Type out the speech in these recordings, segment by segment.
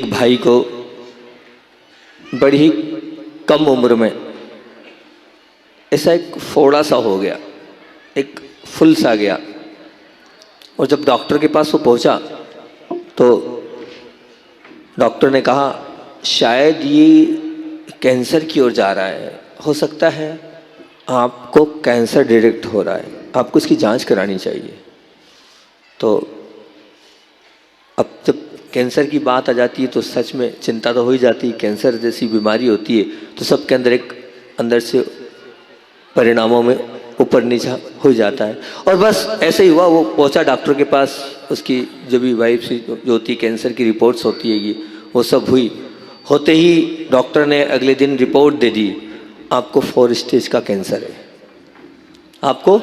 एक भाई को बड़ी ही कम उम्र में ऐसा एक फोड़ा सा हो गया, एक फुल सा गया। और जब डॉक्टर के पास वो पहुंचा तो डॉक्टर ने कहा शायद ये कैंसर की ओर जा रहा है, हो सकता है आपको कैंसर डिटेक्ट हो रहा है, आपको इसकी जांच करानी चाहिए। तो अब जब कैंसर की बात आ जाती है तो सच में चिंता तो हो ही जाती है। कैंसर जैसी बीमारी होती है तो सबके अंदर एक अंदर से परिणामों में ऊपर नीचा हो जाता है। और बस ऐसे ही हुआ, वो पहुंचा डॉक्टर के पास, उसकी जो भी वाइफ सी जो होती है कैंसर की रिपोर्ट्स होती है ये वो सब हुई। होते ही डॉक्टर ने अगले दिन रिपोर्ट दे दी, आपको 4 स्टेज का कैंसर है, आपको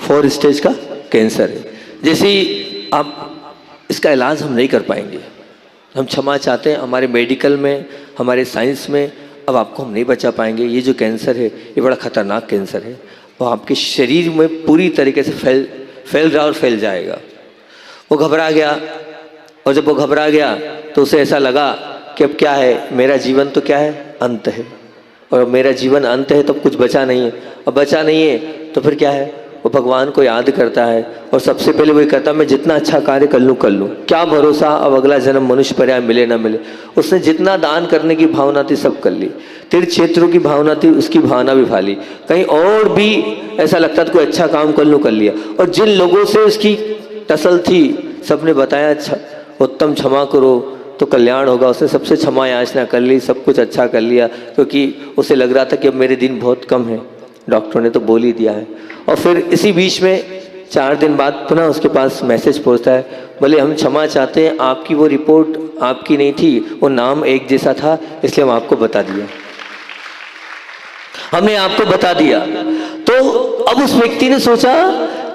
4 स्टेज का कैंसर है। जैसे ही आप इसका इलाज हम नहीं कर पाएंगे, हम क्षमा चाहते हैं, हमारे मेडिकल में हमारे साइंस में अब आपको हम नहीं बचा पाएंगे। ये जो कैंसर है ये बड़ा ख़तरनाक कैंसर है, वो आपके शरीर में पूरी तरीके से फैल रहा और फैल जाएगा। वो घबरा गया, और जब वो घबरा गया तो उसे ऐसा लगा कि अब क्या है, मेरा जीवन तो क्या है, अंत है, और मेरा जीवन अंत है तो कुछ बचा नहीं है। अब बचा नहीं है तो फिर क्या है, वो भगवान को याद करता है और सबसे पहले वही कहता है मैं जितना अच्छा कार्य कर लूँ, क्या भरोसा अब अगला जन्म मनुष्य पर्याय मिले ना मिले। उसने जितना दान करने की भावना थी सब कर ली, तीर्थ क्षेत्रों की भावना थी उसकी भावना भी भा ली, कहीं और भी ऐसा लगता था कोई अच्छा काम कर लूँ कर लिया। और जिन लोगों से उसकी टसल थी सबने बताया अच्छा उत्तम क्षमा करो तो कल्याण होगा, उसने सबसे क्षमा याचना कर ली, सब कुछ अच्छा कर लिया, क्योंकि उसे लग रहा था कि अब मेरे दिन बहुत कम है, डॉक्टर ने तो बोल ही दिया है। और फिर इसी बीच में 4 दिन बाद पुनः उसके पास मैसेज पहुंचता है, बोले हम क्षमा चाहते हैं, आपकी वो रिपोर्ट आपकी नहीं थी, वो नाम एक जैसा था इसलिए हम आपको बता दिया, हमने आपको बता दिया। तो अब उस व्यक्ति ने सोचा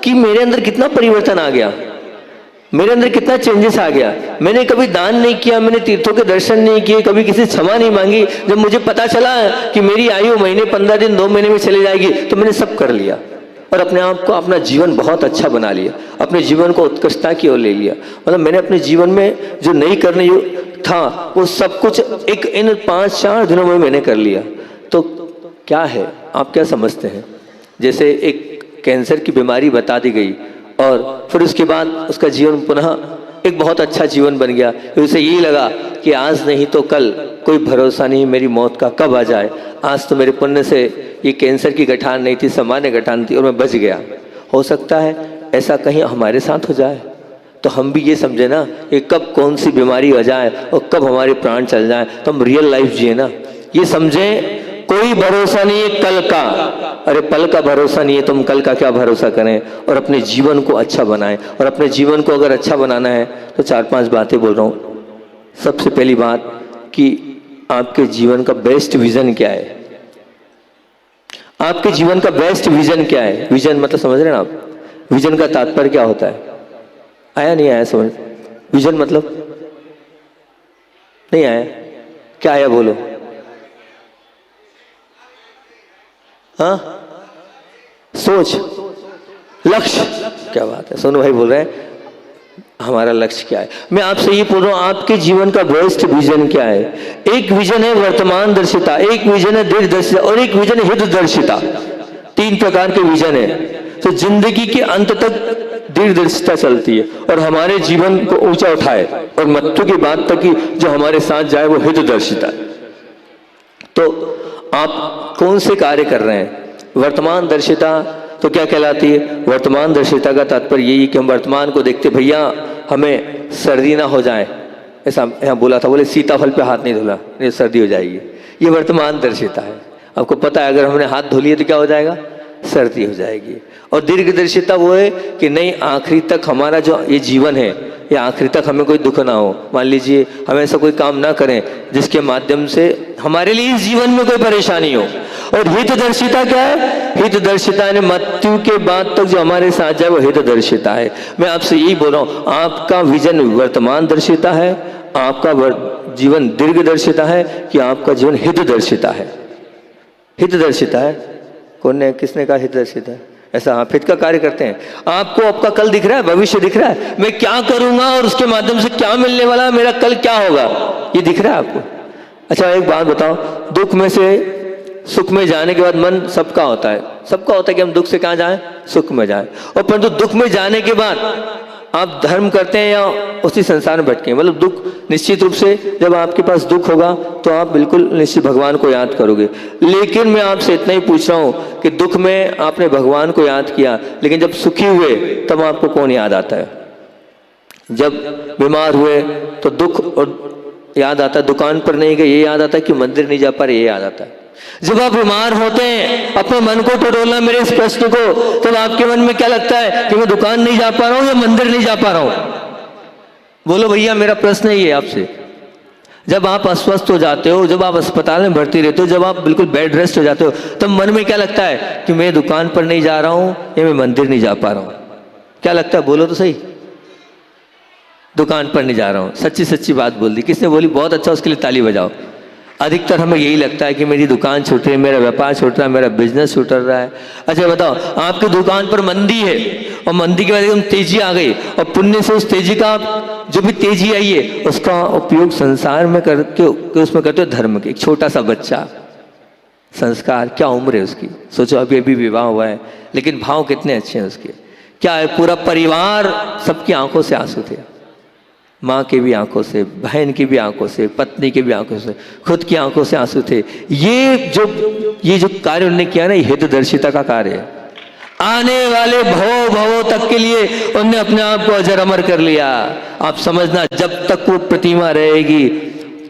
कि मेरे अंदर कितना परिवर्तन आ गया, मेरे अंदर कितना चेंजेस आ गया। मैंने कभी दान नहीं किया, मैंने तीर्थों के दर्शन नहीं किए, कभी किसी से क्षमा नहीं मांगी। जब मुझे पता चला कि मेरी आयु महीने 15 दिन 2 महीने में चली जाएगी तो मैंने सब कर लिया और अपने आप को अपना जीवन बहुत अच्छा बना लिया, अपने जीवन को उत्कृष्टता की ओर ले लिया। मतलब मैंने अपने जीवन में जो नहीं करने था वो सब कुछ एक इन 5-4 दिनों में मैंने कर लिया। तो क्या है, आप क्या समझते हैं, जैसे एक कैंसर की बीमारी बता दी गई और फिर उसके बाद उसका जीवन पुनः एक बहुत अच्छा जीवन बन गया। फिर उसे यही लगा कि आज नहीं तो कल, कोई भरोसा नहीं मेरी मौत का कब आ जाए, आज तो मेरे पुण्य से ये कैंसर की गठान नहीं थी, सामान्य गठान थी और मैं बच गया। हो सकता है ऐसा कहीं हमारे साथ हो जाए तो हम भी ये समझे ना कि कब कौन सी बीमारी आ जाए और कब हमारे प्राण चल जाए, तो हम रियल लाइफ जिए ना, ये समझें कोई भरोसा नहीं है कल का, अरे पल का भरोसा नहीं है, तुम कल का क्या भरोसा करें। और अपने जीवन को अच्छा बनाएं, और अपने जीवन को अगर अच्छा बनाना है तो 4-5 बातें बोल रहा हूँ। सबसे पहली बात कि आपके जीवन का बेस्ट विजन क्या है, आपके जीवन का बेस्ट विजन क्या है। विजन मतलब समझ रहे हैं ना आप, विजन का तात्पर्य क्या होता है, आया नहीं आया समझ, विजन मतलब नहीं आया, क्या आया बोलो, हाँ सोच, लक्ष्य, क्या बात है, सोनू भाई बोल रहे हैं हमारा लक्ष्य क्या है। मैं आपसे ये पूछ रहा हूं आपके जीवन का बेस्ट विजन क्या है। एक विजन है वर्तमान दर्शिता, एक विजन है दीर्घदर्शिता और एक विजन है हितदर्शिता। 3 प्रकार के विजन है। तो जिंदगी के अंत तक दीर्घदर्शिता चलती है और हमारे जीवन को ऊंचा उठाए, और मृत्यु की बात तक की जो हमारे साथ जाए वो हितदर्शिता। तो आप कौन से कार्य कर रहे हैं। वर्तमान दर्शिता तो क्या कहलाती है, वर्तमान दर्शिता का तात्पर्य यही कि हम वर्तमान को देखते, भैया हमें सर्दी ना हो जाए, ऐसा यहाँ बोला था, बोले सीताफल पे हाथ नहीं धुला नहीं सर्दी हो जाएगी, ये वर्तमान दर्शिता है। आपको पता है अगर हमने हाथ धो लिए तो क्या हो जाएगा, सर्दी हो जाएगी। और दीर्घदर्शिता वो है कि नहीं आखिरी तक हमारा जो ये जीवन है, ये आखिरी तक हमें कोई दुख ना हो। मान लीजिए हम ऐसा कोई काम ना करें जिसके माध्यम से हमारे लिए इस जीवन में कोई परेशानी हो। और हितदर्शिता क्या है, हितदर्शिता ने मृत्यु के बाद तक जो हमारे साथ जाए वो हितदर्शिता है। मैं आपसे यही बोल रहा हूँ, आपका विजन वर्तमान दर्शिता है, आपका जीवन दीर्घदर्शिता है कि आपका जीवन हितदर्शिता है। हितदर्शिता है, कौन ने किसने कहा हितदर्शिता है, ऐसा आप हित का कार्य करते हैं। आपको आपका कल दिख रहा है, भविष्य दिख रहा है, मैं क्या करूंगा और उसके माध्यम से क्या मिलने वाला है, मेरा कल क्या होगा, ये दिख रहा है आपको। अच्छा एक बात बताओ, दुख में से सुख में जाने के बाद मन सबका होता है, सबका होता है कि हम दुख से कहाँ जाएं, सुख में जाएं। और परंतु दुख में जाने के बाद आप धर्म करते हैं या उसी संसार में भटके, मतलब दुख निश्चित रूप से जब आपके पास दुख होगा तो आप बिल्कुल निश्चित भगवान को याद करोगे। लेकिन मैं आपसे इतना ही पूछ रहा हूँ कि दुख में आपने भगवान को याद किया, लेकिन जब सुखी हुए तब आपको कौन याद आता है? जब बीमार हुए तो दुख और याद आता है, दुकान पर नहीं गए ये याद आता है, कि मंदिर नहीं जा पा रहे ये याद आता है। जब आप बीमार होते हैं, अपने मन को टटोलना मेरे इस प्रश्न को, तब आपके मन में क्या लगता है कि मैं दुकान नहीं जा पा रहा हूं या मंदिर नहीं जा पा रहा हूं? बोलो भैया, मेरा प्रश्न ही है आपसे। जब आप अस्वस्थ हो जाते हो, जब आप अस्पताल में भर्ती रहते हो, जब आप बिल्कुल बेड रेस्ट हो जाते हो, तब मन में क्या लगता है कि मैं दुकान पर नहीं जा रहा हूं या मैं मंदिर नहीं जा पा रहा हूं? क्या लगता है, बोलो तो सही। दुकान पर नहीं जा रहा हूं, सच्ची सच्ची बात बोल दी। किसने बोली? बहुत अच्छा, उसके लिए ताली बजाओ। अधिकतर हमें यही लगता है कि मेरी दुकान छूट रही है, मेरा व्यापार छूट रहा है, मेरा बिजनेस छूट रहा है। अच्छा बताओ, आपकी दुकान पर मंदी है और मंदी की वजह से तेजी आ गई, और पुण्य से उस तेजी का जो भी तेजी आई है उसका उपयोग संसार में करके उसमें करते हो धर्म के। एक छोटा सा बच्चा, संस्कार, क्या उम्र है उसकी, सोचो, अभी अभी विवाह हुआ है, लेकिन भाव कितने अच्छे हैं उसके। क्या है, पूरा परिवार, सबकी आंखों से आंसू थे, माँ की भी आंखों से, बहन की भी आंखों से, पत्नी की भी आंखों से, खुद की आंखों से आंसू थे। ये जो कार्य उन्होंने किया ना, ये हितदर्शिता का कार्य है। आने वाले भवों तक के लिए उन्होंने अपने आप को अजर अमर कर लिया। आप समझना, जब तक वो प्रतिमा रहेगी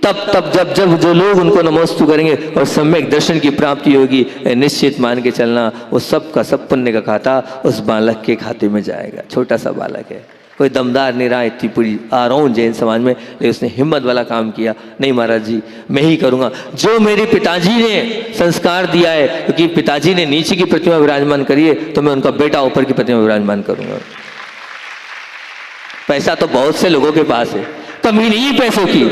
तब जब जो लोग उनको नमोस्तु करेंगे और सम्यक दर्शन की प्राप्ति होगी, निश्चित मान के चलना वो सब का सब पुण्य का खाता उस बालक के खाते में जाएगा। छोटा सा बालक है, कोई दमदार नहीं रहा, इतनी पूरी आ रहा हूँ जैन समाज में, लेकिन उसने हिम्मत वाला काम किया। नहीं महाराज जी, मैं ही करूँगा जो मेरे पिताजी ने संस्कार दिया है, क्योंकि पिताजी ने नीचे की प्रतिमा विराजमान करी है, तो मैं उनका बेटा ऊपर की प्रतिमा विराजमान करूँगा। पैसा तो बहुत से लोगों के पास है, कमी नहीं है पैसों की,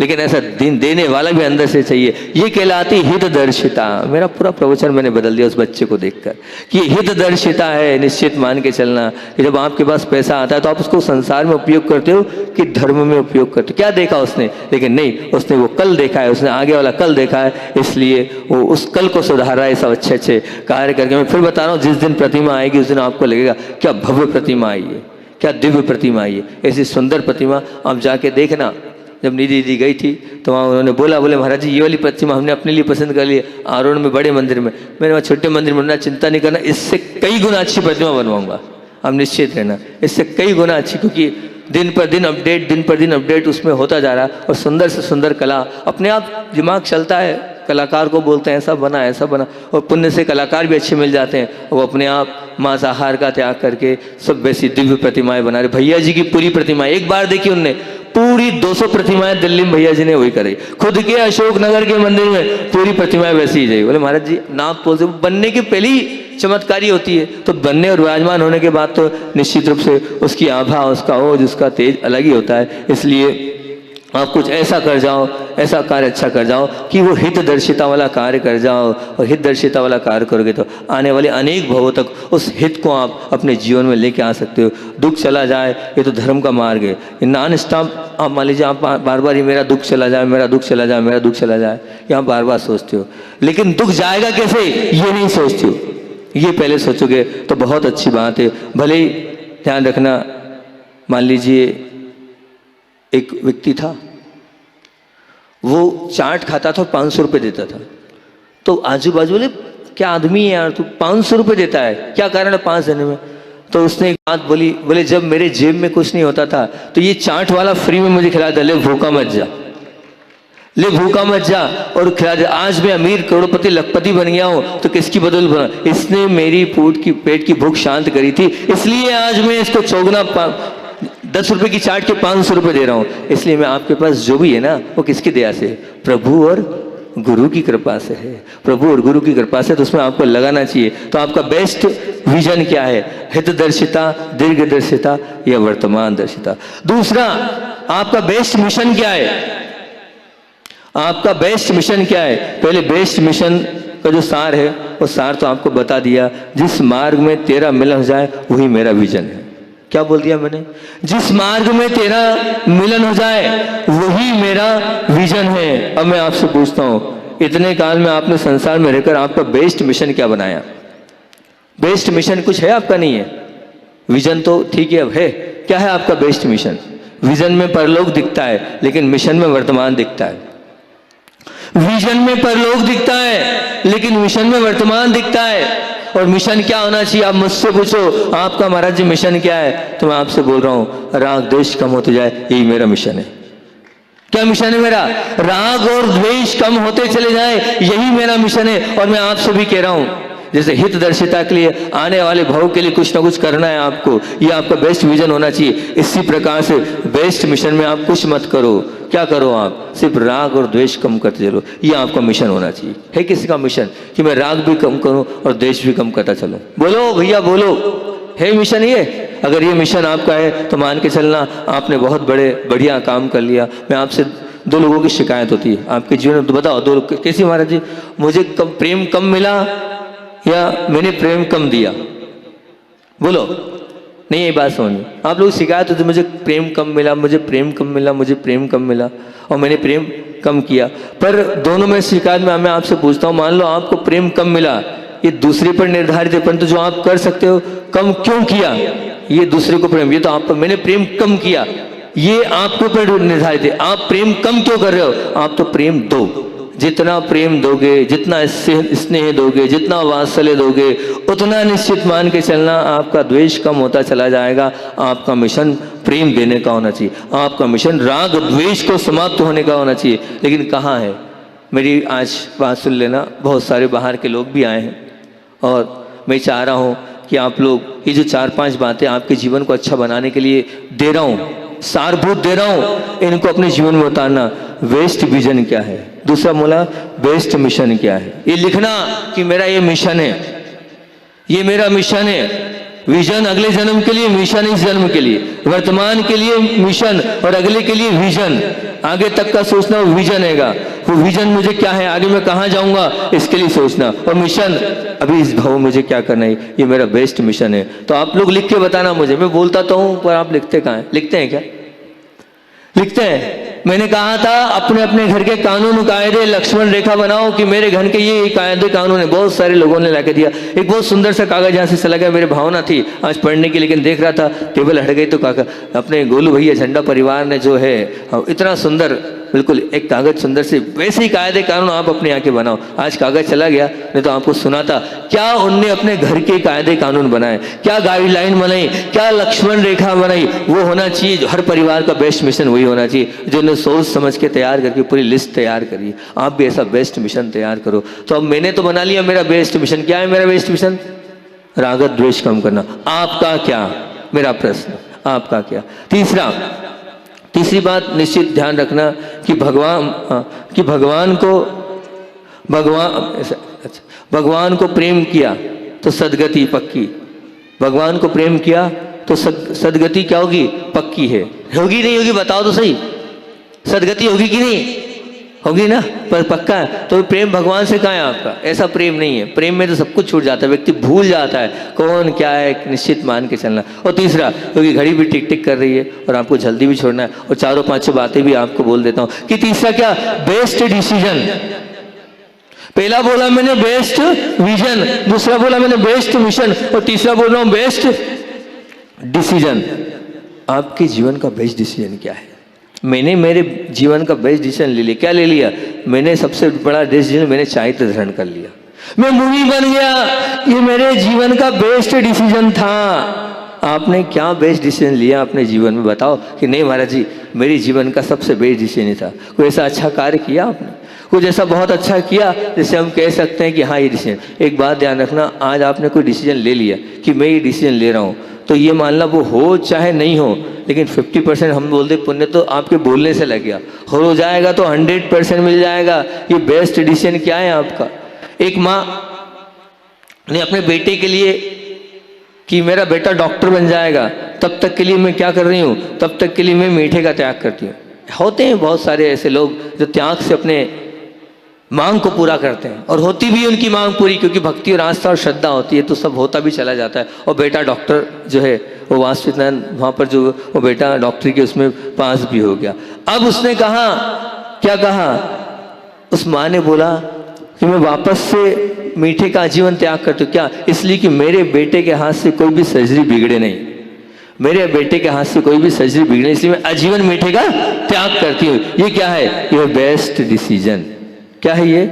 लेकिन ऐसा दिन देने वाला भी अंदर से चाहिए। ये कहलाती हितदर्शिता। मेरा पूरा प्रवचन मैंने बदल दिया उस बच्चे को देखकर कि हितदर्शिता है। निश्चित मान के चलना कि जब आपके पास पैसा आता है तो आप उसको संसार में उपयोग करते हो कि धर्म में उपयोग करते हो। क्या देखा उसने? लेकिन नहीं, उसने वो कल देखा है, उसने आगे वाला कल देखा है, इसलिए वो उस कल को सुधार रहा है सब अच्छे अच्छे कार्य करके। मैं फिर बता रहा हूँ, जिस दिन प्रतिमा आएगी उस दिन आपको लगेगा क्या भव्य प्रतिमा आई है, क्या दिव्य प्रतिमा आई है। ऐसी सुंदर प्रतिमा आप जाके देखना। जब निधि दी गई थी तो वहाँ उन्होंने बोले महाराज जी ये वाली प्रतिमा हमने अपने लिए पसंद कर ली, आरोन में बड़े मंदिर में, मैंने वहाँ छोटे मंदिर में बनना, चिंता नहीं करना, इससे कई गुना अच्छी प्रतिमा बनवाऊंगा, हम निश्चित रहना, इससे कई गुना अच्छी, क्योंकि दिन पर दिन अपडेट उसमें होता जा रहा है। और सुंदर से सुंदर कला अपने आप दिमाग चलता है, कलाकार को बोलते हैं ऐसा बना, और पुण्य से कलाकार भी अच्छे मिल जाते हैं, वो अपने आप मांसाहार का त्याग करके सब वैसी दिव्य प्रतिमाएं बना रहे। भैया जी की पूरी प्रतिमा एक बार देखी उनने, पूरी 200 प्रतिमाएं दिल्ली में भैया जी ने वही कराई। खुद के अशोक नगर के मंदिर में पूरी प्रतिमाएं वैसी ही जाई। बोले महाराज जी नाप तोल से बनने की पहली चमत्कारी होती है, तो बनने और विराजमान होने के बाद तो निश्चित रूप से उसकी आभा, उसका ओज, उसका तेज अलग ही होता है। इसलिए आप कुछ ऐसा कर जाओ, ऐसा कार्य अच्छा कर जाओ कि वो हितदर्शिता वाला कार्य कर जाओ, और हितदर्शिता वाला कार्य करोगे तो आने वाले अनेक भवों तक उस हित को आप अपने जीवन में लेके आ सकते हो। दुख चला जाए, ये तो धर्म का मार्ग है। नॉन स्टॉप आप मान लीजिए, आप बार बार ये मेरा दुख चला जाए, मेरा दुख चला जाए, मेरा दुख चला जाए, ये आप बार बार सोचते हो, लेकिन दुख जाएगा कैसे ये नहीं सोचते हो। ये पहले सोचोगे तो बहुत अच्छी बात है। भले ही ध्यान रखना, मान लीजिए एक व्यक्ति था, वो चाट खाता था और 500 रुपये देता था, तो आजू बाजू बोले क्या आदमी है यार, तू 500 रुपये देता है, क्या कारण है 5 देने में? तो उसने एक बात बोली, बोले जब मेरे जेब में कुछ नहीं होता था तो ये चाट वाला फ्री में मुझे खिला दे, ले भूखा मत जा, ले भूखा मत जा और खिला दे। आज मैं अमीर करोड़पति लखपति बन गया हूँ तो किसकी बदौलत बना? इसने मेरी पेट की भूख शांत करी थी, इसलिए आज मैं इसको चौगुना 10 रुपए की चाट के 500 रुपये दे रहा हूँ। इसलिए मैं आपके पास जो भी है ना, वो किसकी दया से? प्रभु और गुरु की कृपा से है। प्रभु और गुरु की कृपा से, तो उसमें आपको लगाना चाहिए। तो आपका बेस्ट विजन क्या है? हितदर्शिता, दीर्घदर्शिता या वर्तमान दर्शिता? दूसरा, आपका बेस्ट मिशन क्या है? आपका बेस्ट मिशन क्या है? पहले बेस्ट मिशन का जो सार है वो सार तो आपको बता दिया। जिस मार्ग में तेरा मिलन हो जाए वही मेरा विजन है। क्या बोल दिया मैंने? जिस मार्ग में तेरा मिलन हो जाए वही मेरा विजन है। अब मैं आपसे पूछता हूँ, इतने काल में आपने संसार में रहकर आपका बेस्ट मिशन क्या बनाया? बेस्ट मिशन कुछ है आपका? नहीं है। विजन तो ठीक है, अब है। क्या है आपका बेस्ट मिशन? विजन में परलोक दिखता है लेकिन मिशन में वर्तमान दिखता है। विजन में परलोक दिखता है लेकिन मिशन में वर्तमान दिखता है। और मिशन क्या होना चाहिए? आप मुझसे पूछो आपका महाराज जी मिशन क्या है, तो मैं आपसे बोल रहा हूं राग द्वेष कम होते जाए, यही मेरा मिशन है। क्या मिशन है मेरा? राग और द्वेष कम होते चले जाए, यही मेरा मिशन है। और मैं आपसे भी कह रहा हूं, जैसे हितदर्शिता के लिए, आने वाले भाव के लिए कुछ ना कुछ करना है आपको, ये आपका बेस्ट विजन होना चाहिए। इसी प्रकार से बेस्ट मिशन में आप कुछ मत करो। क्या करो? आप सिर्फ राग और द्वेष कम करते चलो, ये आपका मिशन होना चाहिए। है किसी का मिशन कि मैं राग भी कम करूं और द्वेष भी कम करता चलूं? बोलो भैया बोलो, है मिशन ये? अगर ये मिशन आपका है तो मान के चलना आपने बहुत बढ़िया काम कर लिया। मैं आपसे दो लोगों की शिकायत होती है आपके जीवन में, तो बताओ दो लोग कैसी? महाराज जी मुझे प्रेम कम मिला या मैंने प्रेम कम दिया? बोलो। नहीं, ये बात समझ में। आप लोग शिकायत होती, मुझे प्रेम कम मिला, मुझे प्रेम कम मिला, मुझे प्रेम कम मिला और मैंने प्रेम कम किया। पर दोनों में शिकायत में मैं आपसे पूछता हूँ, मान लो आपको प्रेम कम मिला, ये दूसरे पर निर्धारित है, परंतु जो आप कर सकते हो कम क्यों किया? ये दूसरे को प्रेम, ये तो आप, मैंने प्रेम कम किया, ये आपके ऊपर निर्धारित है। आप प्रेम कम क्यों कर रहे हो? आप तो प्रेम दो। जितना प्रेम दोगे, जितना स्नेह दोगे, जितना वात्सल्य दोगे, उतना निश्चित मान के चलना आपका द्वेष कम होता चला जाएगा। आपका मिशन प्रेम देने का होना चाहिए, आपका मिशन राग द्वेष को समाप्त होने का होना चाहिए। लेकिन कहाँ है? मेरी आज बात सुन लेना, बहुत सारे बाहर के लोग भी आए हैं और मैं चाह रहा हूँ कि आप लोग ये जो 4-5 बातें आपके जीवन को अच्छा बनाने के लिए दे रहा हूँ, सारभूत दे रहा हूँ, इनको अपने जीवन में उतारना। बेस्ट विजन क्या है? दूसरा बोला बेस्ट मिशन क्या है? ये लिखना कि मेरा ये मिशन है, ये मेरा मिशन है। विजन अगले जन्म के लिए, मिशन इस जन्म के लिए, वर्तमान के लिए मिशन और अगले के लिए विजन। आगे तक का सोचना वो विजन हैगा। वो विजन मुझे क्या है, आगे मैं कहाँ जाऊंगा, इसके लिए सोचना। और मिशन अभी इस भाव मुझे क्या करना है, ये मेरा बेस्ट मिशन है। तो आप लोग लिख के बताना मुझे, मैं बोलता तो हूँ पर आप लिखते कहाँ हैं? लिखते हैं क्या? लिखते हैं। मैंने कहा था अपने अपने घर के कानून कायदे लक्ष्मण रेखा बनाओ कि मेरे घर के ये कायदे कानून है। बहुत सारे लोगों ने लाके दिया। एक बहुत सुंदर सा कागज यहाँ से चला गया, मेरी भावना थी आज पढ़ने की, लेकिन देख रहा था टेबल हट गई तो अपने गोलू भैया झंडा परिवार ने जो है इतना सुंदर, बिल्कुल एक कागज सुंदर से, वैसे ही कायदे कानून आप अपने यहाँ के बनाओ। आज कागज चला गया, नहीं तो आपको सुनाता क्या उनने अपने घर के कायदे कानून बनाए, क्या गाइडलाइन बनाई, क्या लक्ष्मण रेखा बनाई। वो होना चाहिए हर परिवार का बेस्ट मिशन, वही होना चाहिए जो उन्हें सोच समझ के तैयार करके पूरी लिस्ट तैयार करी। आप भी ऐसा बेस्ट मिशन तैयार करो। तो अब मैंने तो बना लिया मेरा बेस्ट मिशन। क्या है मेरा बेस्ट मिशन? राग द्वेष कम करना। आपका क्या? मेरा प्रश्न, आपका क्या? तीसरी बात निश्चित ध्यान रखना कि भगवान को प्रेम किया तो सदगति पक्की। भगवान को प्रेम किया तो सदगति क्या होगी? पक्की है। होगी नहीं होगी? बताओ तो सही। सदगति होगी कि नहीं होगी? ना, पर पक्का है। तो प्रेम भगवान से कहाँ है आपका? ऐसा प्रेम नहीं है। प्रेम में तो सब कुछ छूट जाता है, व्यक्ति भूल जाता है कौन क्या है, निश्चित मान के चलना। और तीसरा, क्योंकि घड़ी भी टिक टिक कर रही है और आपको जल्दी भी छोड़ना है, और 4-5 बातें भी आपको बोल देता हूँ कि तीसरा क्या? Best decision. पहला बोला मैंने बेस्ट विजन, दूसरा बोला मैंने बेस्ट मिशन, और तीसरा बोल रहा हूँ बेस्ट डिसीजन। आपके जीवन का बेस्ट डिसीजन क्या है? मैंने मेरे जीवन का बेस्ट डिसीजन ले लिया। क्या ले लिया? मैंने सबसे बड़ा डिसीजन, मैंने चारित्र धारण कर लिया। मैं मुनि बन गया, ये मेरे जीवन का बेस्ट डिसीजन था। आपने क्या बेस्ट डिसीजन लिया अपने जीवन में? बताओ कि नहीं महाराज जी मेरे जीवन का सबसे बेस्ट डिसीजन था। कोई ऐसा अच्छा कार्य किया आपने, कुछ ऐसा बहुत अच्छा किया जिससे हम कह सकते हैं कि हाँ ये डिसीजन। एक बात ध्यान रखना, आज आपने कोई डिसीजन ले लिया कि मैं ये डिसीजन ले रहा हूँ, तो ये मानना वो हो चाहे नहीं हो, लेकिन 50% हम बोलते पुण्य तो आपके बोलने से लग गया। हो जाएगा तो 100% मिल जाएगा। ये बेस्ट डिसीजन क्या है आपका? एक माँ ने अपने बेटे के लिए कि मेरा बेटा डॉक्टर बन जाएगा, तब तक के लिए मैं क्या कर रही हूँ? तब तक के लिए मैं मीठे का त्याग करती हूँ। होते हैं बहुत सारे ऐसे लोग जो त्याग से अपने मांग को पूरा करते हैं, और होती भी उनकी मांग पूरी, क्योंकि भक्ति और आस्था और श्रद्धा होती है तो सब होता भी चला जाता है। और बेटा डॉक्टर जो है वो वासुदेव वहाँ पर जो वो बेटा डॉक्टरी के उसमें पास भी हो गया। अब उसने कहा, क्या कहा, उस माँ ने बोला कि मैं वापस से मीठे का आजीवन त्याग करती हूँ। क्या? इसलिए कि मेरे बेटे के हाथ से कोई भी सर्जरी बिगड़े नहीं, मेरे बेटे के हाथ से कोई भी सर्जरी बिगड़े, इसलिए मैं आजीवन मीठे का त्याग करती हूँ। ये क्या है? ये बेस्ट डिसीजन। क्या है ये?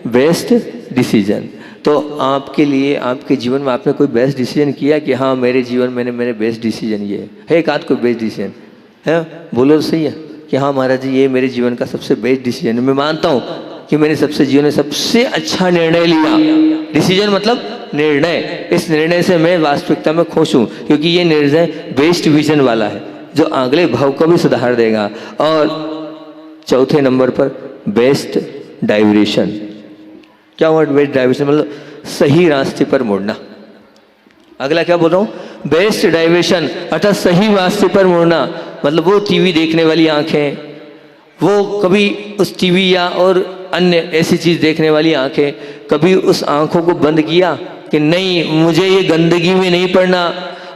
Best decision. तो आपके लिए, आपके जीवन में आपने कोई बेस्ट डिसीजन किया कि हाँ मेरे जीवन में मेरे बेस्ट डिसीजन ये है? एक आध कोई बेस्ट डिसीजन है? बोलो तो सही है कि हाँ महाराज जी ये मेरे जीवन का सबसे बेस्ट डिसीजन है। मैं मानता हूँ कि मैंने सबसे जीवन में सबसे अच्छा निर्णय लिया। डिसीजन मतलब निर्णय। इस निर्णय से मैं वास्तविकता में खुश हूँ, क्योंकि ये निर्णय बेस्ट विजन वाला है जो अगले भाव को भी सुधार देगा। और चौथे नंबर पर बेस्ट डाइवर्शन। क्या हुआ बेस्ट डाइवर्शन? मतलब सही रास्ते पर मुड़ना। अगला क्या बोल रहा हूँ? बेस्ट डाइवर्शन, अर्थात सही रास्ते पर मुड़ना। मतलब वो टीवी देखने वाली आंखें, वो कभी उस टीवी या और अन्य ऐसी चीज़ देखने वाली आंखें, कभी उस आंखों को बंद किया कि नहीं मुझे ये गंदगी में नहीं पड़ना,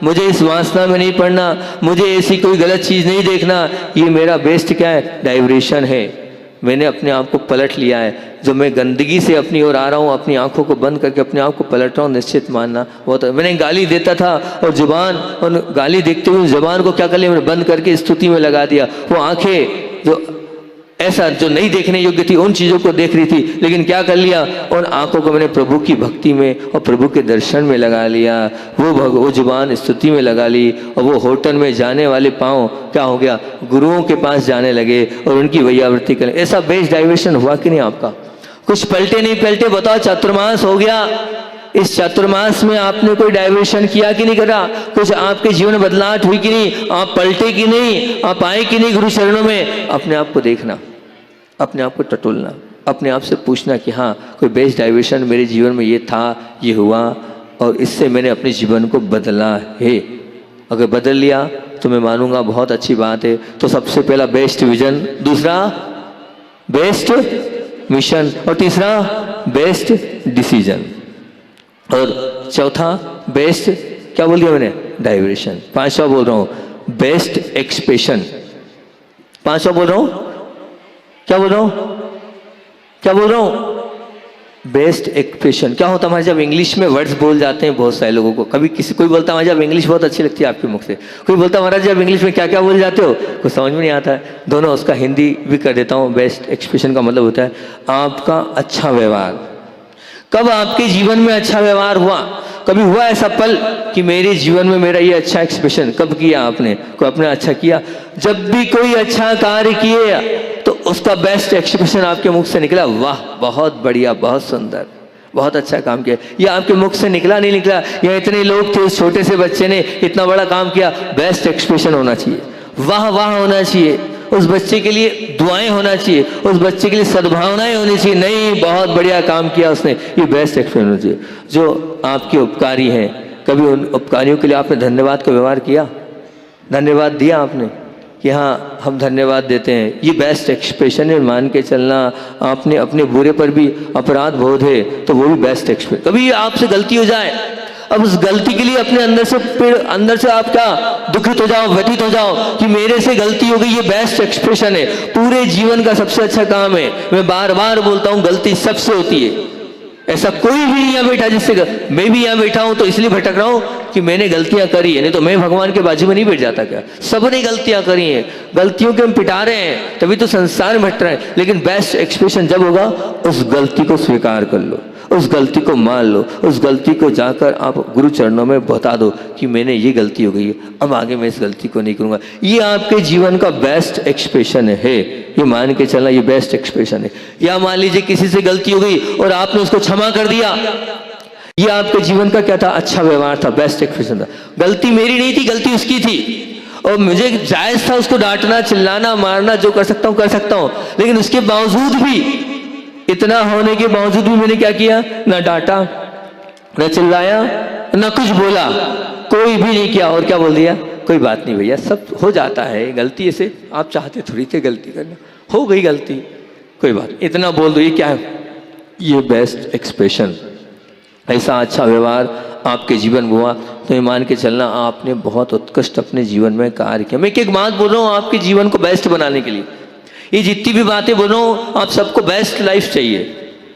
मुझे इस वासना में नहीं पड़ना, मुझे ऐसी कोई गलत चीज़ नहीं देखना। ये मेरा बेस्ट क्या है? डाइवर्शन है। मैंने अपने आप को पलट लिया है। जो मैं गंदगी से अपनी ओर आ रहा हूँ, अपनी आंखों को बंद करके अपने आप को पलट रहा हूँ, निश्चित मानना वो तो मैंने गाली देता था और जुबान, और गाली देखते हुए जुबान को क्या कर लिया मैंने? बंद करके स्तुति में लगा दिया। वो आंखें जो ऐसा जो नहीं देखने योग्य थी उन चीज़ों को देख रही थी, लेकिन क्या कर लिया? उन आंखों को मैंने प्रभु की भक्ति में और प्रभु के दर्शन में लगा लिया। वो जुबान स्तुति में लगा ली, और वो होटल में जाने वाले पाँव क्या हो गया? गुरुओं के पास जाने लगे और उनकी वैयावृत्ति करें। ऐसा बेस्ट डाइवर्शन हुआ कि नहीं आपका? कुछ पलटे नहीं पलटे? बताओ, चतुर्मास हो गया, इस चतुर्मास में आपने कोई डाइवर्शन किया कि नहीं करा? कुछ आपके जीवन में बदलाव हुई कि नहीं? आप पलटे कि नहीं? आप आए कि नहीं गुरु चरणों में? अपने आप को देखना, अपने आप को टटोलना, अपने आप से पूछना कि हाँ कोई बेस्ट डाइवर्शन मेरे जीवन में ये था, ये हुआ, और इससे मैंने अपने जीवन को बदला है। अगर बदल लिया तो मैं मानूंगा बहुत अच्छी बात है। तो सबसे पहला बेस्ट विजन, दूसरा बेस्ट मिशन, और तीसरा बेस्ट डिसीजन, और चौथा बेस्ट क्या बोल दिया मैंने? डाइवर्शन। पांचवा बोल रहा हूं बेस्ट एक्सप्रेशन। पांचवा बोल रहा हूं, क्या बोल रहा हूं? क्या बोल रहा हूं? Best expression. क्या होता है हमारे जब इंग्लिश में वर्ड्स बोल जाते हैं बहुत सारे लोगों को, कभी किसी कोई बोलता है हमारे जब इंग्लिश बहुत अच्छी लगती है आपके मुख से, कोई बोलता है महाराज जब इंग्लिश में क्या क्या बोल जाते हो, कुछ समझ में नहीं आता है। दोनों उसका हिंदी भी कर देता हूँ। बेस्ट एक्सप्रेशन का मतलब होता है आपका अच्छा व्यवहार। कब आपके जीवन में अच्छा व्यवहार हुआ? कभी हुआ ऐसा पल कि मेरे जीवन में मेरा ये अच्छा एक्सप्रेशन? कब किया आपने? कोई अपने अच्छा किया? जब भी कोई अच्छा कार्य किए तो उसका बेस्ट एक्सप्रेशन आपके मुख से निकला, वाह बहुत बढ़िया, बहुत सुंदर, बहुत अच्छा काम किया। ये आपके मुख से निकला नहीं निकला, या इतने लोग थे उस छोटे से बच्चे ने इतना बड़ा काम किया, बेस्ट एक्सप्रेशन होना चाहिए, वाह वाह होना चाहिए, उस बच्चे के लिए दुआएं होना चाहिए, उस बच्चे के लिए सद्भावनाएं होनी चाहिए। नहीं बहुत बढ़िया काम किया उसने, ये बेस्ट एक्सप्रेशन होना चाहिए। जो आपके उपकारी हैं, कभी उन उपकारियों के लिए आपने धन्यवाद का व्यवहार किया? धन्यवाद दिया आपने कि हाँ हम धन्यवाद देते हैं? ये बेस्ट एक्सप्रेशन है। मान के चलना आपने अपने बुरे पर भी अपराध बोध है तो वो भी बेस्ट एक्सप्रेशन। कभी आपसे गलती हो जाए, अब उस गलती के लिए अपने अंदर से आप क्या दुखित हो जाओ, व्यथित हो जाओ कि मेरे से गलती हो गई, ये बेस्ट एक्सप्रेशन है। पूरे जीवन का सबसे अच्छा काम है। मैं बार बार बोलता हूँ गलती सबसे होती है। ऐसा कोई भी नहीं यहाँ बैठा जिससे, मैं भी यहाँ बैठा हूँ तो इसलिए भटक रहा हूँ कि मैंने गलतियां करी है, नहीं तो मैं भगवान के बाजू में नहीं बैठ जाता क्या? सबने गलतियां करी हैं, गलतियों के हम पिटा रहे हैं तभी तो संसार में हट रहे हैं। लेकिन बेस्ट एक्सप्रेशन जब होगा उस गलती को स्वीकार कर लो, उस गलती को मान लो, उस गलती को जाकर आप गुरु चरणों में बता दो कि मैंने ये गलती हो गई है, अब आगे मैं इस गलती को नहीं करूँगा। ये आपके जीवन का बेस्ट एक्सप्रेशन है। ये मान के चलना ये बेस्ट एक्सप्रेशन है। या मान लीजिए किसी से गलती हो गई और आपने उसको क्षमा कर दिया, ये आपके जीवन का क्या था? अच्छा व्यवहार था, बेस्ट एक्सप्रेशन था। गलती मेरी नहीं थी, गलती उसकी थी, और मुझे जायज था उसको डांटना, चिल्लाना, मारना, जो कर सकता हूँ कर सकता हूँ। लेकिन उसके बावजूद भी, इतना होने के बावजूद भी मैंने क्या किया? ना डांटा, ना चिल्लाया, ना कुछ बोला, कोई भी नहीं किया। और क्या बोल दिया? कोई बात नहीं भैया, सब हो जाता है, गलती ऐसे आप चाहते थोड़ी थे गलती करना, हो गई गलती, कोई बात। इतना बोल दो, ये क्या है? ये बेस्ट एक्सप्रेशन, ऐसा अच्छा व्यवहार आपके जीवन में हुआ तो ये मान के चलना आपने बहुत उत्कृष्ट अपने जीवन में कार्य किया। मैं एक बात बोल रहा हूँ आपके जीवन को बेस्ट बनाने के लिए, ये जितनी भी बातें बोल रहा हूँ, आप सबको बेस्ट लाइफ चाहिए,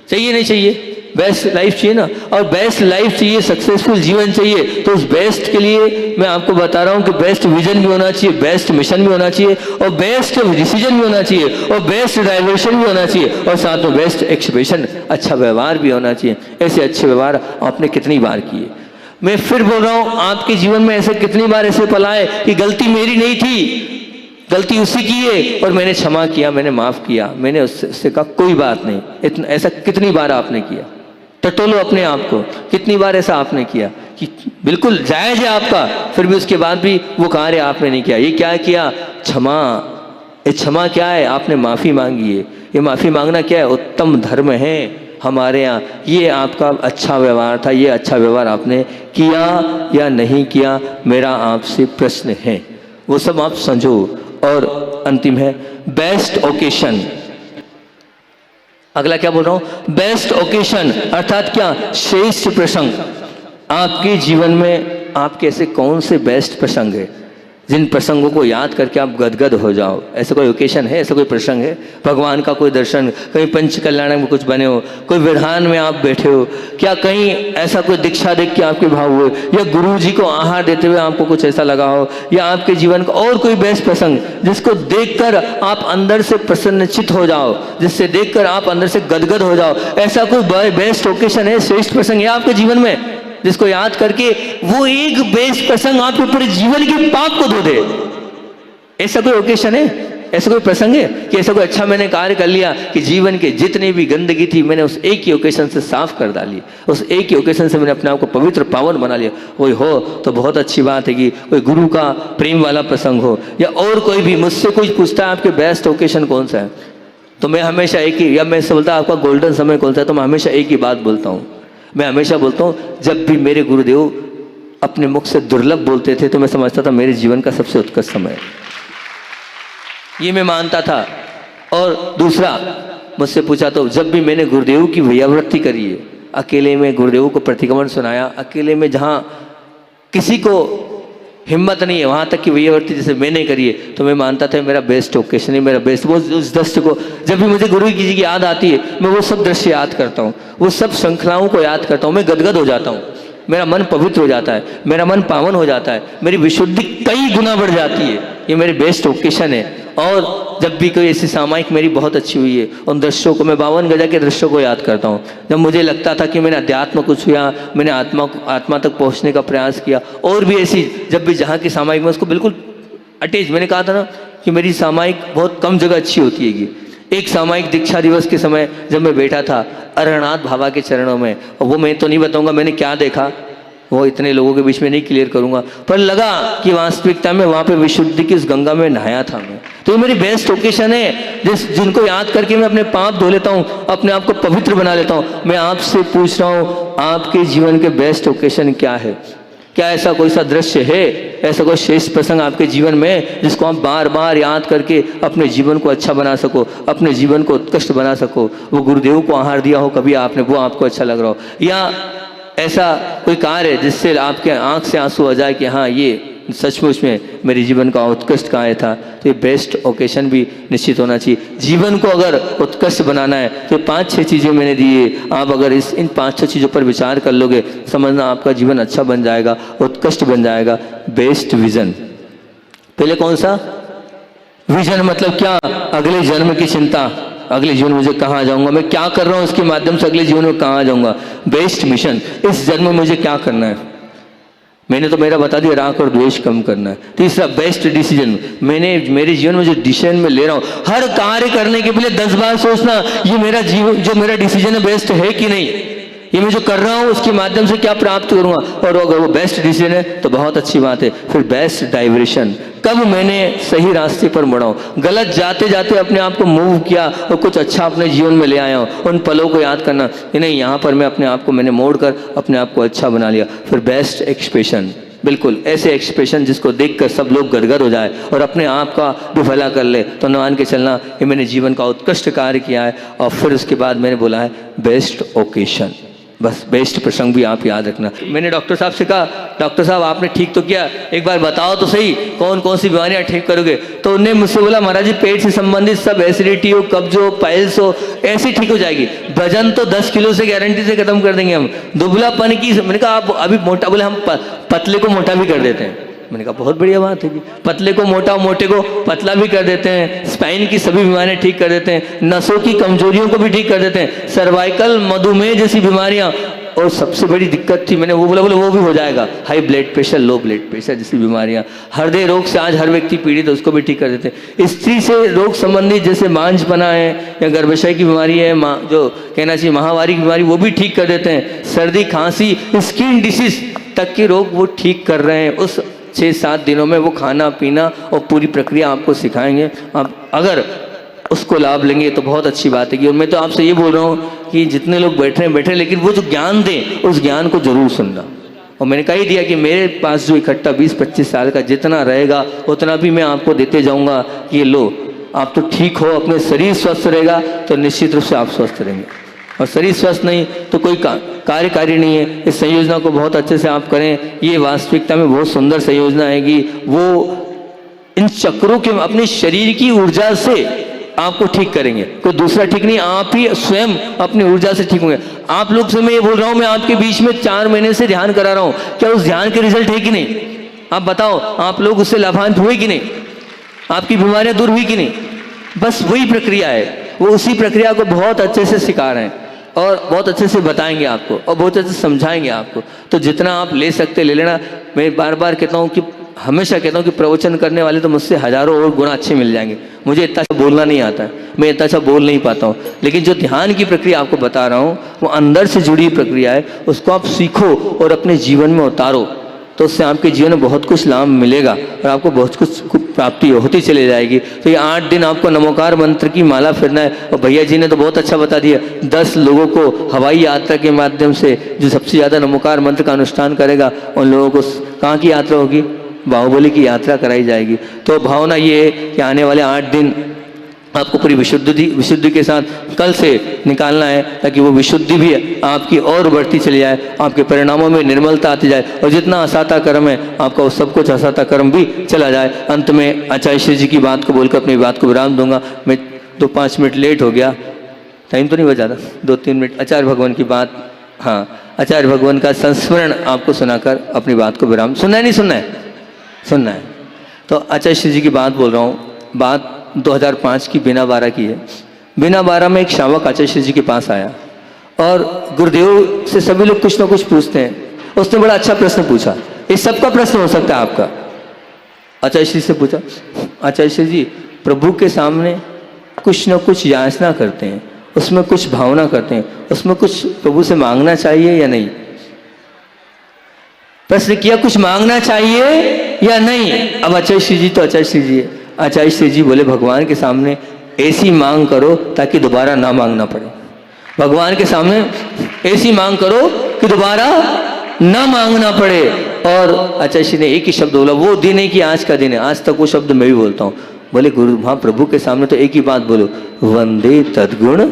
चाहिए नहीं चाहिए? बेस्ट लाइफ चाहिए ना, और बेस्ट लाइफ चाहिए, सक्सेसफुल जीवन चाहिए, तो उस बेस्ट के लिए मैं आपको बता रहा हूँ कि बेस्ट विजन भी होना चाहिए, बेस्ट मिशन भी होना चाहिए, और बेस्ट डिसीजन भी होना चाहिए, और बेस्ट डायरेक्शन भी होना चाहिए, और साथ में बेस्ट एक्सप्रेशन, अच्छा व्यवहार भी होना चाहिए। ऐसे अच्छे व्यवहार आपने कितनी बार किए? मैं फिर बोल रहा हूँ, आपके जीवन में ऐसे कितनी बार ऐसे पल आए कि गलती मेरी नहीं थी, गलती उससे की है और मैंने क्षमा किया, मैंने माफ किया, मैंने उससे कहा कोई बात नहीं। इतना ऐसा कितनी बार आपने किया? टटोलो अपने आप को, कितनी बार ऐसा आपने किया कि बिल्कुल जायज है आपका, फिर भी उसके बाद भी वो कार्य आपने नहीं किया? ये क्या किया? क्षमा। ये क्षमा क्या है? आपने माफ़ी मांगी है। ये माफ़ी मांगना क्या है? उत्तम धर्म है हमारे यहाँ। ये आपका अच्छा व्यवहार था, ये अच्छा व्यवहार आपने किया या नहीं किया, मेरा आपसे प्रश्न है, वो सब आप समझो। और अंतिम है बेस्ट ओकेशन। अगला क्या बोल रहा हूं? बेस्ट ओकेशन, अर्थात क्या? श्रेष्ठ प्रसंग। आपके जीवन में आपके ऐसे कौन से बेस्ट प्रसंग है जिन प्रसंगों को याद करके आप गदगद हो जाओ? ऐसा कोई ओकेशन है, ऐसा कोई प्रसंग है? भगवान का कोई दर्शन, कहीं पंच कल्याण में कुछ बने हो, कोई विधान में आप बैठे हो, क्या कहीं ऐसा कोई दीक्षा देख के आपके भाव हुए, या गुरु जी को आहार देते हुए आपको कुछ ऐसा लगा हो, या आपके जीवन का और कोई बेस्ट प्रसंग जिसको देखकर आप अंदर से प्रसन्नचित हो जाओ, जिससे देखकर आप अंदर से गदगद हो जाओ? ऐसा कोई बेस्ट ओकेशन है, श्रेष्ठ प्रसंग है आपके जीवन में जिसको याद करके वो एक बेस्ट प्रसंग आपके पूरे जीवन के पाप को धो दे? ऐसा कोई ओकेशन है, ऐसा कोई प्रसंग है कि ऐसा कोई अच्छा मैंने कार्य कर लिया कि जीवन के जितनी भी गंदगी थी मैंने उस एक ही ओकेशन से साफ कर डाली, उस एक ही ओकेशन से मैंने अपने आप को पवित्र पावन बना लिया? कोई हो तो बहुत अच्छी बात है कि कोई गुरु का प्रेम वाला प्रसंग हो, या और कोई भी मुझसे कुछ पूछता है आपके बेस्ट ओकेशन कौन सा है, तो मैं हमेशा एक ही, या मैं से बोलता आपका गोल्डन समय कौन सा है, तो मैं हमेशा एक ही बात बोलता हूँ। मैं हमेशा बोलता हूँ, जब भी मेरे गुरुदेव अपने मुख से दुर्लभ बोलते थे तो मैं समझता था मेरे जीवन का सबसे उत्कृष्ट समय है, ये मैं मानता था। और दूसरा, मुझसे पूछा तो जब भी मैंने गुरुदेव की व्यावृत्ति करी है, अकेले में गुरुदेव को प्रतिक्रमण सुनाया, अकेले में जहाँ किसी को हिम्मत नहीं है वहाँ तक की व्यावृत्ति जैसे मैंने करी है, तो मैं मानता था मेरा बेस्ट ओकेशन है, मेरा बेस्ट। वो उस दृश्य को जब भी मुझे गुरु जी की याद आती है, मैं वो सब दृश्य याद करता हूँ, वो सब श्रृंखलाओं को याद करता हूँ, मैं गदगद हो जाता हूँ, मेरा मन पवित्र हो जाता है, मेरा मन पावन हो जाता है, मेरी विशुद्धि कई गुना बढ़ जाती है। ये मेरे बेस्ट ओकेशन है। और जब भी कोई ऐसी सामायिक मेरी बहुत अच्छी हुई है, उन दृश्यों को मैं 52 गजा के दृश्यों को याद करता हूँ। जब मुझे लगता था कि मैंने अध्यात्म कुछ हुआ, मैंने आत्मा तक पहुँचने का प्रयास किया, और भी ऐसी जब भी जहाँ की सामायिक में उसको बिल्कुल अटैच, मैंने कहा था ना कि मेरी सामायिक बहुत कम जगह अच्छी होती है। एक सामायिक दीक्षा दिवस के समय जब मैं बैठा था अरहनाथ बाबा के चरणों में, और वो मैं तो नहीं बताऊँगा मैंने क्या देखा, वो इतने लोगों के बीच में नहीं क्लियर करूंगा, पर लगा कि वास्तविकता में वहाँ पे विशुद्धि की उस गंगा में नहाया था मैं। तो ये मेरी बेस्ट ओकेशन है जिनको याद करके मैं अपने पाप धो लेता हूँ, अपने आप को पवित्र बना लेता हूँ। मैं आपसे पूछ रहा हूँ, आपके जीवन के बेस्ट ओकेशन क्या है? क्या ऐसा कोई सा दृश्य है, ऐसा कोई श्रेष्ठ प्रसंग आपके जीवन में जिसको आप बार बार याद करके अपने जीवन को अच्छा बना सको, अपने जीवन को उत्कृष्ट बना सको? वो गुरुदेव को आहार दिया हो कभी आपने, वो आपको अच्छा लग रहा हो, या ऐसा कोई कार्य जिससे आपके आंख से आंसू आ जाए कि हाँ ये सचमुच में मेरे जीवन का उत्कृष्ट कार्य था? तो ये बेस्ट ओकेशन भी निश्चित होना चाहिए। जीवन को अगर उत्कृष्ट बनाना है तो 5-6 चीज़ें मैंने दी है, आप अगर इन 5-6 चीज़ों पर विचार कर लोगे, समझना आपका जीवन अच्छा बन जाएगा, उत्कृष्ट बन जाएगा। बेस्ट विजन, पहले कौन सा? विजन मतलब क्या? अगले जन्म की चिंता, अगले जीवन में मुझे कहाँ जाऊंगा, मैं क्या कर रहा हूँ उसके माध्यम से अगले जीवन में कहाँ जाऊंगा। बेस्ट मिशन, इस जन्म में मुझे क्या करना है, मैंने तो मेरा बता दिया, राग और द्वेष कम करना है। तीसरा बेस्ट डिसीजन, मैंने मेरे जीवन में जो डिसीजन में ले रहा हूँ, हर कार्य करने के पहले 10 बार सोचना ये मेरा जीवन जो मेरा डिसीजन है बेस्ट है कि नहीं, ये मैं जो कर रहा हूँ उसके माध्यम से क्या प्राप्त करूंगा, और अगर वो बेस्ट डिसीजन है तो बहुत अच्छी बात है। फिर बेस्ट डाइवर्शन, कब मैंने सही रास्ते पर मुड़ा हूँ, गलत जाते जाते अपने आप को मूव किया और कुछ अच्छा अपने जीवन में ले आया हूँ, उन पलों को याद करना कि नहीं यहाँ पर मैं अपने आप को मैंने मोड़ कर अपने आप को अच्छा बना लिया। फिर बेस्ट एक्सप्रेशन, बिल्कुल ऐसे एक्सप्रेशन जिसको देखकर सब लोग गदगद हो जाए और अपने आप का भी भला कर ले, तो मान के चलना ये मैंने जीवन का उत्कृष्ट कार्य किया है। और फिर उसके बाद मैंने बोला है बेस्ट ओकेशन, बस बेस्ट प्रसंग भी आप याद रखना। मैंने डॉक्टर साहब से कहा, डॉक्टर साहब आपने ठीक तो किया, एक बार बताओ तो सही कौन कौन सी बीमारियां ठीक करोगे। तो उन्होंने मुझसे बोला महाराज जी पेट से संबंधित सब, एसिडिटी हो, कब्ज हो, पाइल्स हो, ऐसी ठीक हो जाएगी। वजन तो 10 किलो से गारंटी से खत्म कर देंगे हम। दुबलापन की, मैंने कहा आप अभी मोटा, बोले हम पतले को मोटा भी कर देते हैं। मैंने कहा बहुत बढ़िया बात है कि पतले को मोटा, मोटे को पतला भी कर देते हैं, स्पाइन की सभी बीमारियां ठीक कर देते हैं, नसों की कमजोरियों को भी ठीक कर देते हैं, सर्वाइकल, मधुमेह जैसी बीमारियां, और सबसे बड़ी दिक्कत थी मैंने वो बोला वो भी हो जाएगा, high blood pressure, low blood pressure जैसी बीमारियां, हृदय रोग से आज हर व्यक्ति पीड़ित है उसको भी ठीक कर देते हैं। स्त्री से रोग संबंधित जैसे मांझपना है या गर्भाशय की बीमारी है, जो कहना चाहिए माहवारी की बीमारी, वो भी ठीक कर देते हैं। सर्दी, खांसी, स्किन डिसीज तक के रोग वो ठीक कर रहे हैं। उस 6-7 दिनों में वो खाना पीना और पूरी प्रक्रिया आपको सिखाएंगे। आप अगर उसको लाभ लेंगे तो बहुत अच्छी बात है। कि और मैं तो आपसे ये बोल रहा हूँ कि जितने लोग बैठे लेकिन वो जो ज्ञान दें उस ज्ञान को जरूर सुनना। और मैंने कह ही दिया कि मेरे पास जो इकट्ठा 20-25 साल का जितना रहेगा उतना भी मैं आपको देते जाऊँगा। ये लो, आप तो ठीक हो, अपने शरीर स्वस्थ रहेगा तो निश्चित रूप से आप स्वस्थ रहेंगे, और शरीर स्वस्थ नहीं तो कोई कार्यकारी नहीं है। इस संयोजना को बहुत अच्छे से आप करें। ये वास्तविकता में बहुत सुंदर संयोजना है कि वो इन चक्रों के अपने शरीर की ऊर्जा से आपको ठीक करेंगे, कोई दूसरा ठीक नहीं, आप ही स्वयं अपनी ऊर्जा से ठीक होंगे। आप लोग से मैं ये बोल रहा हूँ, मैं आपके बीच में 4 महीने से ध्यान करा रहा हूँ, क्या उस ध्यान के रिजल्ट है कि नहीं? आप बताओ, आप लोग उससे लाभान्वित हुए कि नहीं? आपकी बीमारियां दूर हुई कि नहीं? बस वही प्रक्रिया है, वो उसी प्रक्रिया को बहुत अच्छे से सिखा रहे हैं और बहुत अच्छे से बताएंगे आपको और बहुत अच्छे से समझाएंगे आपको। तो जितना आप ले सकते ले लेना। मैं बार बार कहता हूँ कि हमेशा कहता हूँ कि प्रवचन करने वाले तो मुझसे हजारों और गुना अच्छे मिल जाएंगे। मुझे इतना अच्छा बोलना नहीं आता है, मैं इतना अच्छा बोल नहीं पाता हूँ, लेकिन जो ध्यान की प्रक्रिया आपको बता रहा हूँ वो अंदर से जुड़ी प्रक्रिया है। उसको आप सीखो और अपने जीवन में उतारो, तो उससे आपके जीवन में बहुत कुछ लाभ मिलेगा और आपको बहुत कुछ प्राप्ति होती चली जाएगी। तो ये 8 दिन आपको नमोकार मंत्र की माला फिरना है। और भैया जी ने तो बहुत अच्छा बता दिया, 10 लोगों को हवाई यात्रा के माध्यम से जो सबसे ज़्यादा नमोकार मंत्र का अनुष्ठान करेगा उन लोगों को कहाँ की यात्रा होगी? बाहुबली की यात्रा कराई जाएगी। तो भावना ये है कि आने वाले 8 दिन आपको पूरी विशुद्धि के साथ कल से निकालना है, ताकि वो विशुद्धि भी आपकी और बढ़ती चली जाए, आपके परिणामों में निर्मलता आती जाए और जितना असाता कर्म है आपका वो सब कुछ असाता कर्म भी चला जाए। अंत में आचार्य श्री जी की बात को बोलकर अपनी बात को विराम दूंगा। मैं 2-5 मिनट लेट हो गया, टाइम तो नहीं बचा था, 2-3 मिनट। आचार्य भगवान की बात, हाँ, आचार्य भगवान का संस्मरण आपको सुनाकर अपनी बात को विराम। सुनना है नहीं सुनना है? सुनना है। तो आचार्य श्री जी की बात बोल रहा हूँ। बात 2005 की बीना बारा की है। बीना बारा में एक श्रावक आचार्य श्री जी के पास आया और गुरुदेव से सभी लोग कुछ ना कुछ पूछते हैं। उसने बड़ा अच्छा प्रश्न पूछा, इस सबका प्रश्न हो सकता है आपका। आचार्य श्री से पूछा, आचार्य श्री जी प्रभु के सामने कुछ ना कुछ याचना करते हैं, उसमें कुछ भावना करते हैं, उसमें कुछ प्रभु से मांगना चाहिए या नहीं? प्रश्न किया, कुछ मांगना चाहिए या नहीं? अब आचार्य श्री जी तो आचार्य श्री जी है। आचार्य श्री जी बोले भगवान के सामने ऐसी मांग करो ताकि दोबारा ना मांगना पड़े। भगवान के सामने ऐसी मांग करो कि दोबारा ना मांगना पड़े। और आचार्य श्री ने एक ही शब्द बोला, वो दिन है कि आज का दिन है। आज तक वो शब्द मैं भी बोलता हूँ। बोले गुरु महाप्रभु के सामने तो एक ही बात बोलो, वंदे तद्गुण।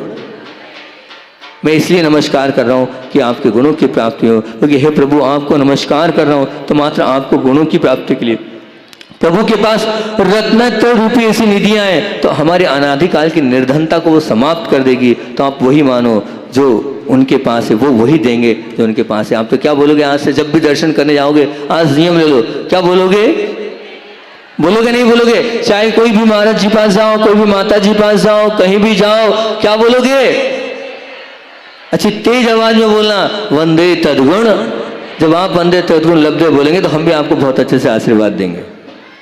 मैं इसलिए नमस्कार कर रहा हूँ कि आपके गुणों की प्राप्ति हो, क्योंकि हे प्रभु आपको नमस्कार कर रहा हूँ तो मात्र आपको गुणों की प्राप्ति के लिए। प्रभु के पास रत्नत्र रूपी ऐसी निधियां हैं तो हमारे अनादिकाल की निर्धनता को वो समाप्त कर देगी। तो आप वही मानो जो उनके पास है, वो वही देंगे जो उनके पास है। आप तो क्या बोलोगे आज से जब भी दर्शन करने जाओगे? आज नियम ले लो, क्या बोलोगे? बोलोगे नहीं बोलोगे? चाहे कोई भी महाराज जी पास जाओ, कोई भी माता जी पास जाओ, कहीं भी जाओ, क्या बोलोगे? अच्छी तेज आवाज में बोलना, वंदे तद्गुण। जब आप वंदे तद्गुण लब्धे बोलेंगे तो हम भी आपको बहुत अच्छे से आशीर्वाद देंगे,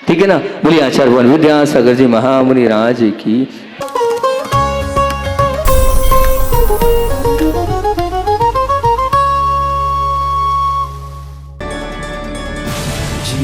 ठीक है ना? बोलिए आचार्य भगवान विद्यासागर जी महामुनि राज की।